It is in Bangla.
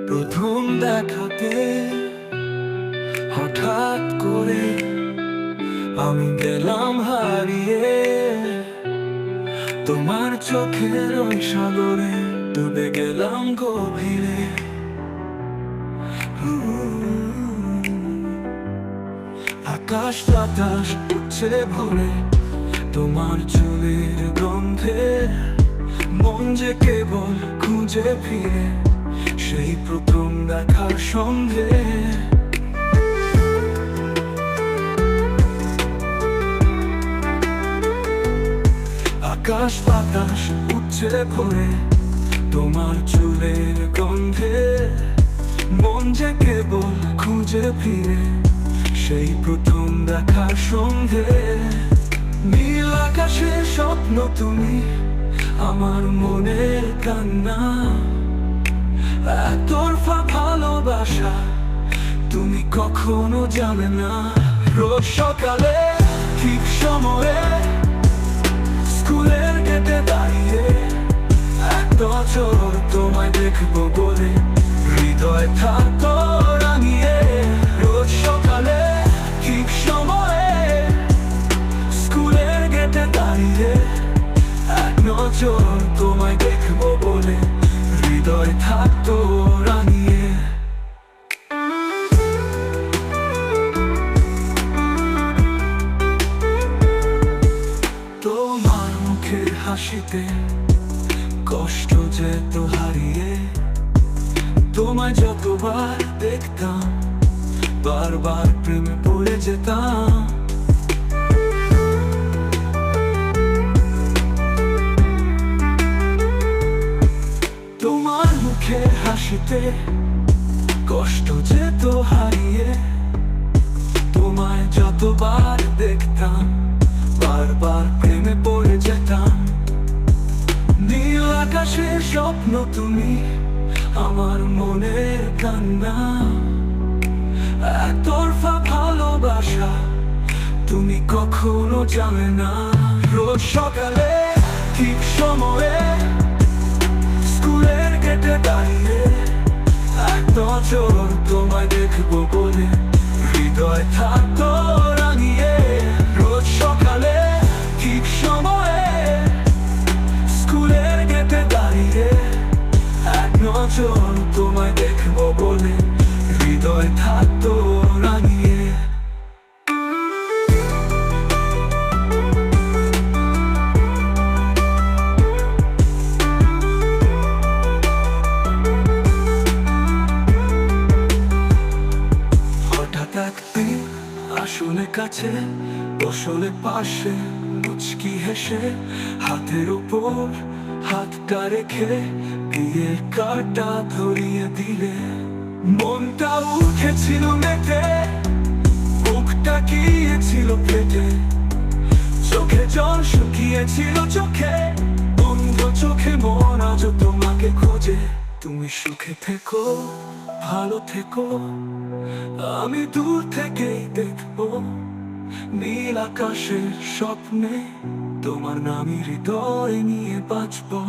প্রথম দেখাতে হঠাৎ করে আমি গেলাম হারিয়ে, তোমার চোখের ওই সাগরে ডুবে গেলাম গভীরে। আকাশ বাতাস উঠছে ভরে তোমার চুলের গন্ধে, মন যে কেবল খুঁজে ফিরে সেই প্রথম দেখার সন্ধে। আকাশ বাতাস উঠছে ভরে তোমার চুলের গন্ধে, মন যে কেবল খুঁজে ফিরে সেই প্রথম দেখার সন্ধে। নীল আকাশের স্বপ্ন তুমি, আমার মনের কান্না, একতরফা ভালোবাসা তুমি কখনো জানে না। রোজ সকালে ঠিক সময়ে স্কুলের গেটে দাঁড়িয়ে এক নজর তোমায় দেখবো বলে হৃদয় থাকতো রাঙিয়ে। রোজ সকালে ঠিক সময়ে স্কুলের গেটে দাঁড়িয়ে এক নজর তোমায় দেখবো বলে হৃদয় থাকতো রাঙিয়ে। তোমার মুখের হাসিতে কষ্ট যেত হারিয়ে, তোমায় যতবার দেখতাম বারবার প্রেমে পড়ে যেতাম। তোমার মুখের হাসিতে কষ্ট যেত হারিয়ে, তোমায় যতবার দেখতাম বারবার প্রেমে পড়ে যেতাম। নীল আকাশের স্বপ্ন তুমি, আমার মনের কান্না, একতরফা ভালোবাসা তুমি কখনো জানে না। রোজ সকালে ঠিক সময়ে স্কুলের গেটে দাঁড়িয়ে এক নজর তোমায় দেখবো বলে হৃদয় থাকতো রাঙিয়ে। রোজ সকালে ঠিক সময়ে স্কুলের গেটে দাঁড়িয়ে এক নজর তোমায় দেখবো বলে হৃদয় থাকতো রাঙিয়ে। হঠাৎ একদিন আসলে কাছে বসলে পাশে মুচকি হেসে হাতের উপর হাতটা রেখে দিয়ে কাটা ধরিয়ে দিলে। মনটা উঠেছিল মেতে, বুকটা গিয়েছিল ফেটে, চোখে জল শুকিয়েছিল চোখে, বন্ধ চোখে মন আজ তোমাকে খোঁজে। তুমি সুখে থেকো, ভালো থেকো, আমি দূর থেকেই দেখবো। নীল আকাশের স্বপ্নে তোমার নামই হৃদয় নিয়ে বাঁচবো।